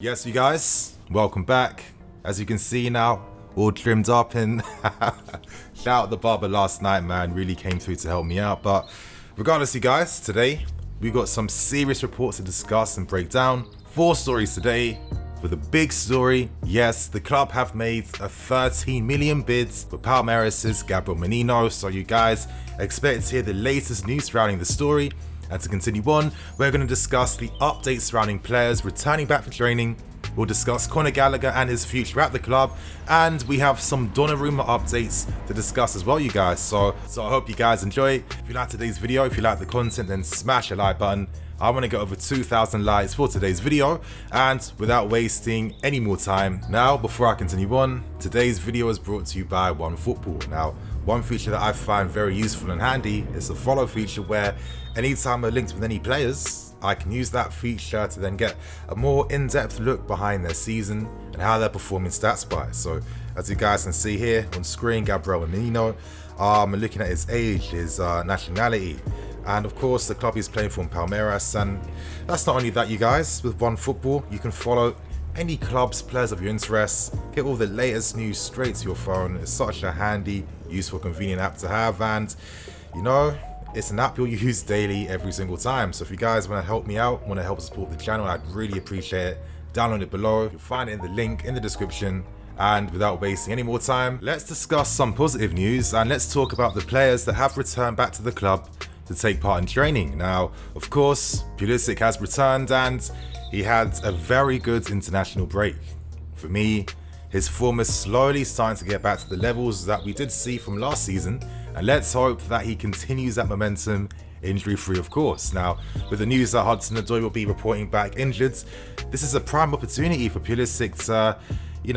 Yes, you guys, welcome back. As you can see now, all trimmed up and shout out the barber last night, man, really came through to help me out. But regardless, you guys, today we got some serious reports to discuss and break down. 4 stories today. For the big story, yes, the club have made a 13 million bid for Palmeiras' Gabriel Menino, so you guys expect to hear the latest news surrounding the story. And to continue on, we're going to discuss the updates surrounding players returning back for training. We'll discuss Conor Gallagher and his future at the club, and we have some donnarumma updates to discuss as well, you guys. So I hope you guys enjoy. If you like today's video, if you like the content, then smash a like button. I want to get over 2,000 likes for today's video, and without wasting any more time, now before I continue on, today's video is brought to you by OneFootball. Now, one feature that I find very useful and handy is the follow feature, where anytime I'm linked with any players, I can use that feature to then get a more in-depth look behind their season and how they're performing stats-wise. So as you guys can see here on screen, Gabriel Menino, I'm looking at his age, his nationality, and of course the club he's playing for in Palmeiras. And that's not only that, you guys, with OneFootball you can follow any club's players of your interest, get all the latest news straight to your phone. It's such a handy, useful, convenient app to have, and you know, it's an app you'll use daily every single time. So if you guys want to help me out, want to help support the channel, I'd really appreciate it. Download it below, you'll find it in the link in the description. And without wasting any more time, let's discuss some positive news, and let's talk about the players that have returned back to the club to take part in training. Now, of course, Pulisic has returned and he had a very good international break. For me, his form is slowly starting to get back to the levels that we did see from last season, and let's hope that he continues that momentum injury-free, of course. Now, with the news that Hudson-Odoi will be reporting back injured, this is a prime opportunity for Pulisic to,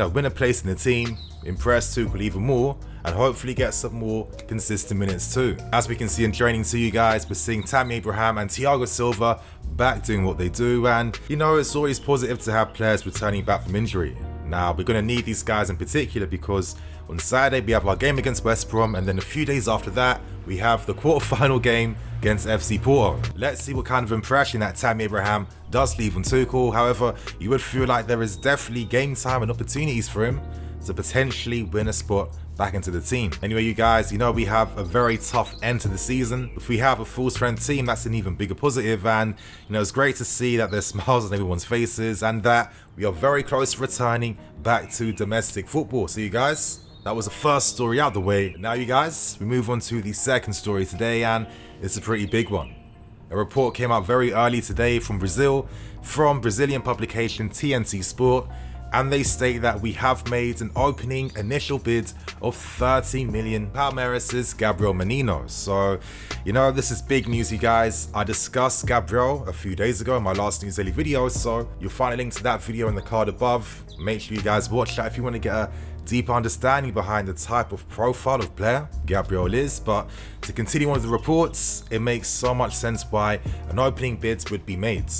win a place in the team, impress Tuchel even more, and hopefully get some more consistent minutes too. As we can see in training too, you guys, we're seeing Tammy Abraham and Thiago Silva back doing what they do, and it's always positive to have players returning back from injury. Now, we're going to need these guys in particular because on Saturday we have our game against West Brom, and then a few days after that we have the quarter-final game against FC Porto. Let's see what kind of impression that Tammy Abraham does leave on Tuchel. However, you would feel like there is definitely game time and opportunities for him to potentially win a spot back into the team. Anyway, you guys, we have a very tough end to the season. If we have a full strength team, that's an even bigger positive, and it's great to see that there's smiles on everyone's faces and that we are very close to returning back to domestic football. So you guys, that was the first story out the way. Now you guys, we move on to the second story today, and it's a pretty big one. A report came out very early today from Brazil, from Brazilian publication TNT Sport, and they state that we have made an opening initial bid of 13 million Palmeiras' Gabriel Menino. So, this is big news, you guys. I discussed Gabriel a few days ago in my last News Daily video, so you'll find a link to that video in the card above. Make sure you guys watch that if you want to get a deeper understanding behind the type of profile of player Gabriel is. But to continue on with the reports, it makes so much sense why an opening bid would be made.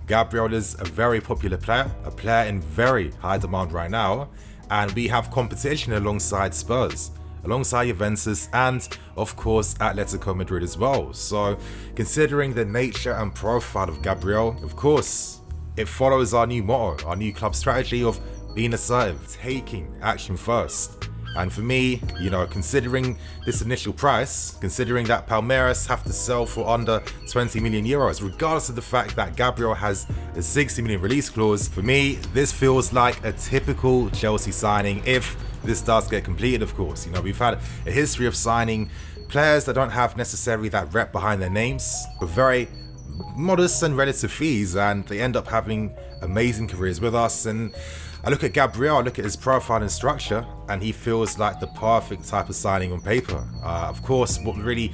Gabriel is a very popular player, a player in very high demand right now, and we have competition alongside Spurs, alongside Juventus, and of course Atletico Madrid as well. So considering the nature and profile of Gabriel, of course, it follows our new motto, our new club strategy of being assertive, taking action first. And for me, considering this initial price, considering that Palmeiras have to sell for under 20 million euros, regardless of the fact that Gabriel has a 60 million release clause, for me, this feels like a typical Chelsea signing if this does get completed, of course. We've had a history of signing players that don't have necessarily that rep behind their names, with very modest and relative fees, and they end up having amazing careers with us. And I look at Gabriel, I look at his profile and structure, and he feels like the perfect type of signing on paper. Of course, what really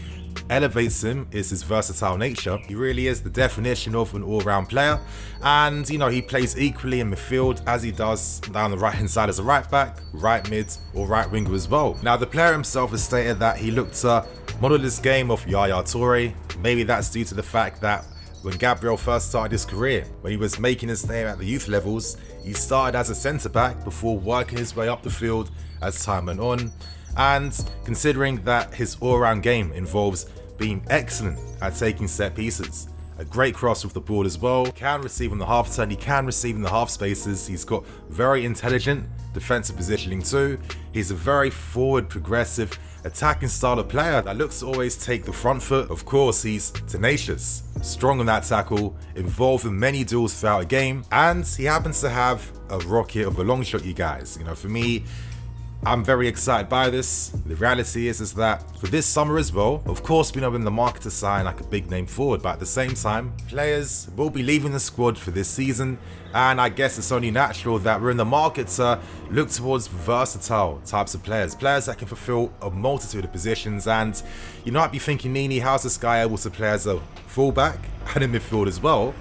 elevates him is his versatile nature. He really is the definition of an all-round player, and he plays equally in midfield as he does down the right-hand side as a right back, right mid, or right winger as well. Now, the player himself has stated that he looked to model this game of Yaya Toure. Maybe that's due to the fact that when Gabriel first started his career, when he was making his name at the youth levels, he started as a centre-back before working his way up the field as time went on. And considering that his all-round game involves being excellent at taking set pieces, a great cross with the ball as well. He can receive on the half turn, he can receive in the half spaces. He's got very intelligent defensive positioning too. He's a very forward, progressive, attacking style of player that looks to always take the front foot. Of course, he's tenacious, strong on that tackle, involved in many duels throughout a game, and he happens to have a rocket of a long shot, you guys. You know, for me, I'm very excited by this. The reality is that for this summer as well, of course, we know we're in the market to sign like a big name forward, but at the same time, players will be leaving the squad for this season, and I guess it's only natural that we're in the market to look towards versatile types of players that can fulfill a multitude of positions. And you might be thinking, Nini, how's this guy able to play as a fullback and in midfield as well?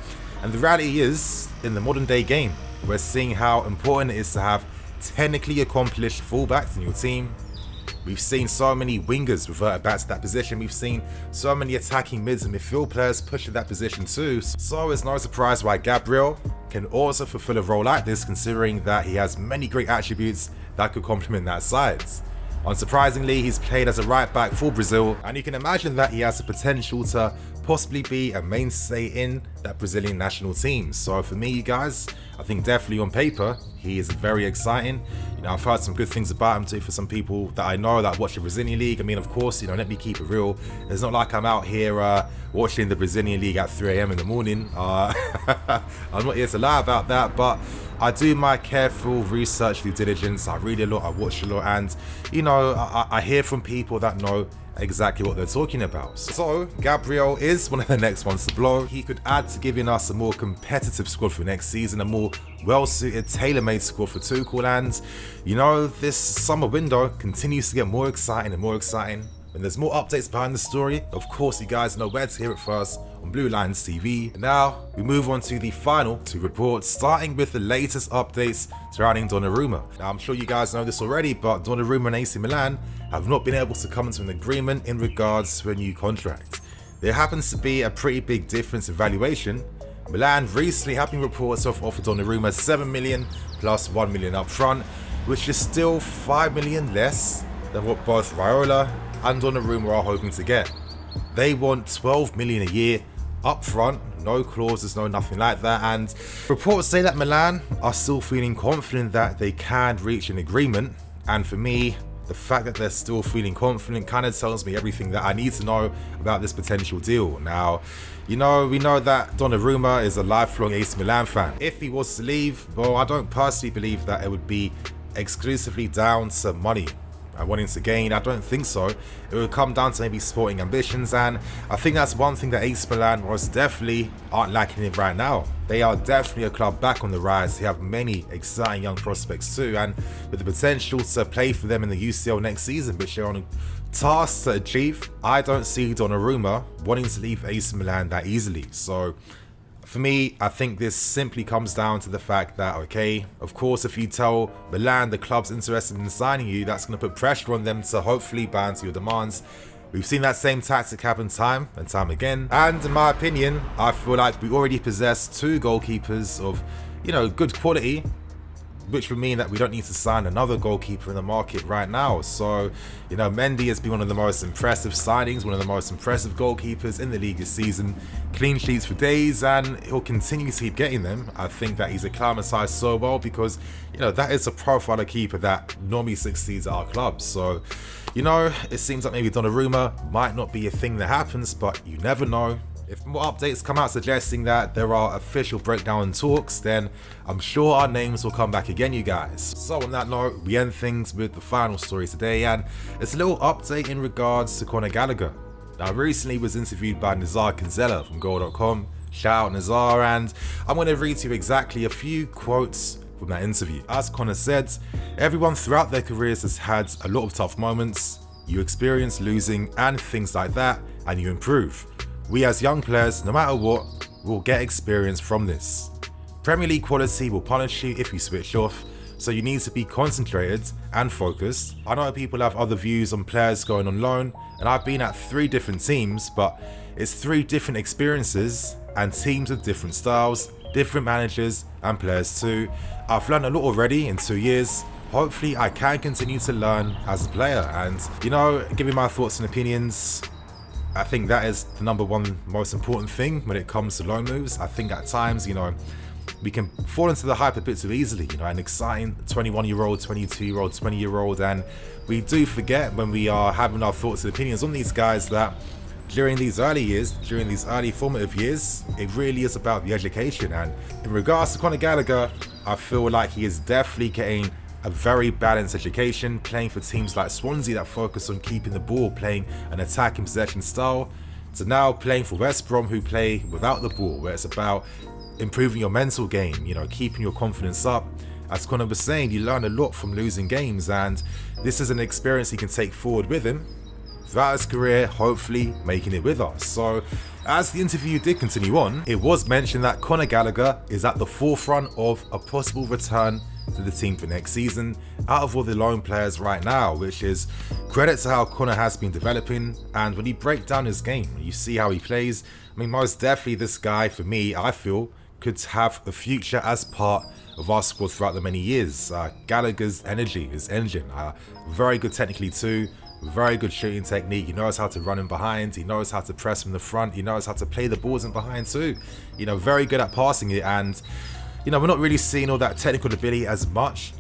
And the reality is, in the modern day game, we're seeing how important it is to have technically accomplished fullbacks in your team. We've seen so many wingers revert back to that position. We've seen so many attacking mids and midfield players push to that position too. So it's no surprise why Gabriel can also fulfill a role like this, considering that he has many great attributes that could complement that side. Unsurprisingly, he's played as a right back for Brazil, and you can imagine that he has the potential to possibly be a mainstay in that Brazilian national team. So for me, you guys, I think definitely on paper, he is very exciting. You know, I've heard some good things about him too for some people that I know that watch the Brazilian league. I mean, of course, you know, let me keep it real. It's not like I'm out here watching the Brazilian league at 3 AM in the morning. I'm not here to lie about that, but I do my careful research, due diligence. I read a lot, I watch a lot, and you know, I hear from people that know exactly what they're talking about. So Gabriel is one of the next ones to blow. He could add to giving us a more competitive squad for next season, a more well-suited, tailor-made squad for Tuchel, and you know, this summer window continues to get more exciting and more exciting. When there's more updates behind the story, of course you guys know where to hear it first on Blue Lines TV. And now we move on to the final two reports, starting with the latest updates surrounding Donnarumma. Now I'm sure you guys know this already, but Donnarumma and AC Milan have not been able to come to an agreement in regards to a new contract. There happens to be a pretty big difference in valuation. Milan recently have been reports of offered Donnarumma 7 million plus 1 million up front, which is still 5 million less than what both Raiola and Donnarumma are hoping to get. They want 12 million a year up front, no clauses, no nothing like that, and reports say that Milan are still feeling confident that they can reach an agreement. And for me, the fact that they're still feeling confident kind of tells me everything that I need to know about this potential deal. Now, you know, we know that Donnarumma is a lifelong AC Milan fan. If he was to leave, well, I don't personally believe that it would be exclusively down to money and wanting to gain. I don't think so. It would come down to maybe sporting ambitions, and I think that's one thing that AC Milan most definitely aren't lacking in right now. They are definitely a club back on the rise. They have many exciting young prospects too, and with the potential to play for them in the UCL next season, which they're on a task to achieve. I don't see Donnarumma wanting to leave AC Milan that easily. So for me, I think this simply comes down to the fact that, okay, of course, if you tell Milan the club's interested in signing you, that's going to put pressure on them to hopefully bow to your demands. We've seen that same tactic happen time and time again. And in my opinion, I feel like we already possess two goalkeepers of, you know, good quality, which would mean that we don't need to sign another goalkeeper in the market right now. So, you know, Mendy has been one of the most impressive signings, one of the most impressive goalkeepers in the league this season. Clean sheets for days, and he'll continue to keep getting them. I think that he's acclimatized so well because, you know, that is a profile of keeper that normally succeeds at our club. So, you know, it seems like maybe Donnarumma might not be a thing that happens, but you never know. If more updates come out suggesting that there are official breakdown talks, then I'm sure our names will come back again, you guys. So on that note, we end things with the final story today, and it's a little update in regards to Conor Gallagher. Now, recently was interviewed by Nazar Kinsella from Goal.com. Shout out Nazar, and I'm going to read to you exactly a few quotes from that interview. As Conor said, everyone throughout their careers has had a lot of tough moments. You experience losing and things like that, and you improve. We as young players, no matter what, will get experience from this. Premier League quality will punish you if you switch off, so you need to be concentrated and focused. I know people have other views on players going on loan, and I've been at 3 different teams, but it's 3 different experiences and teams with different styles, different managers and players too. I've learned a lot already in 2 years. Hopefully I can continue to learn as a player, and, you know, giving my thoughts and opinions, I think that is the number one most important thing when it comes to loan moves. I think at times, we can fall into the hype a bit too easily, an exciting 21-year-old, 22-year-old, 20-year-old, and we do forget when we are having our thoughts and opinions on these guys that during these early years, during these early formative years, it really is about the education. And in regards to Conor Gallagher, I feel like he is definitely getting a very balanced education, playing for teams like Swansea that focus on keeping the ball, playing an attacking possession style, to now playing for West Brom, who play without the ball, where it's about improving your mental game, keeping your confidence up. As Conor was saying, you learn a lot from losing games, and this is an experience he can take forward with him throughout his career, hopefully making it with us. So as the interview did continue on, it was mentioned that Conor Gallagher is at the forefront of a possible return to the team for next season out of all the loan players right now, which is credit to how Conor has been developing. And when you break down his game, you see how he plays, most definitely this guy, for me, I feel, could have a future as part of our squad throughout the many years. Gallagher's energy, his engine, very good technically too, very good shooting technique. He knows how to run in behind, he knows how to press from the front, he knows how to play the balls in behind too. Very good at passing it, and we're not really seeing all that technical ability as much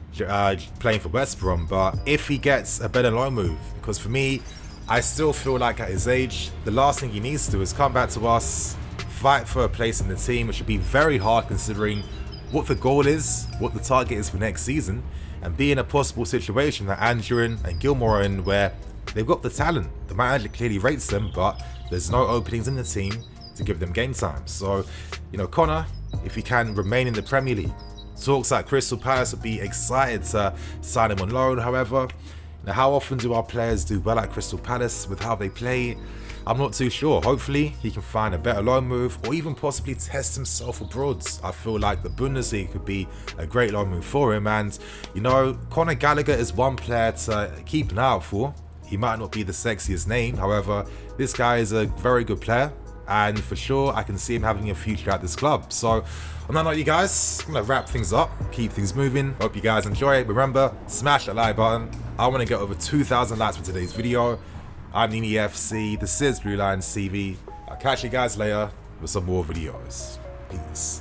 playing for West Brom, but if he gets a better loan move, because for me, I still feel like at his age, the last thing he needs to do is come back to us, fight for a place in the team, which would be very hard considering what the goal is, what the target is for next season, and be in a possible situation that Andrew and Gilmore are in, where they've got the talent, the manager clearly rates them, but there's no openings in the team to give them game time. So, Conor, if he can remain in the Premier League, talks like Crystal Palace would be excited to sign him on loan. However, how often do our players do well at Crystal Palace with how they play? I'm not too sure. Hopefully he can find a better loan move, or even possibly test himself abroad. I feel like the Bundesliga could be a great loan move for him, and Conor Gallagher is one player to keep an eye out for. He might not be the sexiest name, however, this guy is a very good player, and for sure I can see him having a future at this club. So on that note, you guys, I'm gonna wrap things up, keep things moving. Hope you guys enjoy it. Remember, smash that like button. I want to get over 2,000 likes for today's video. I'm Nini FC, this is Blue Lions TV. I'll catch you guys later with some more videos. Peace.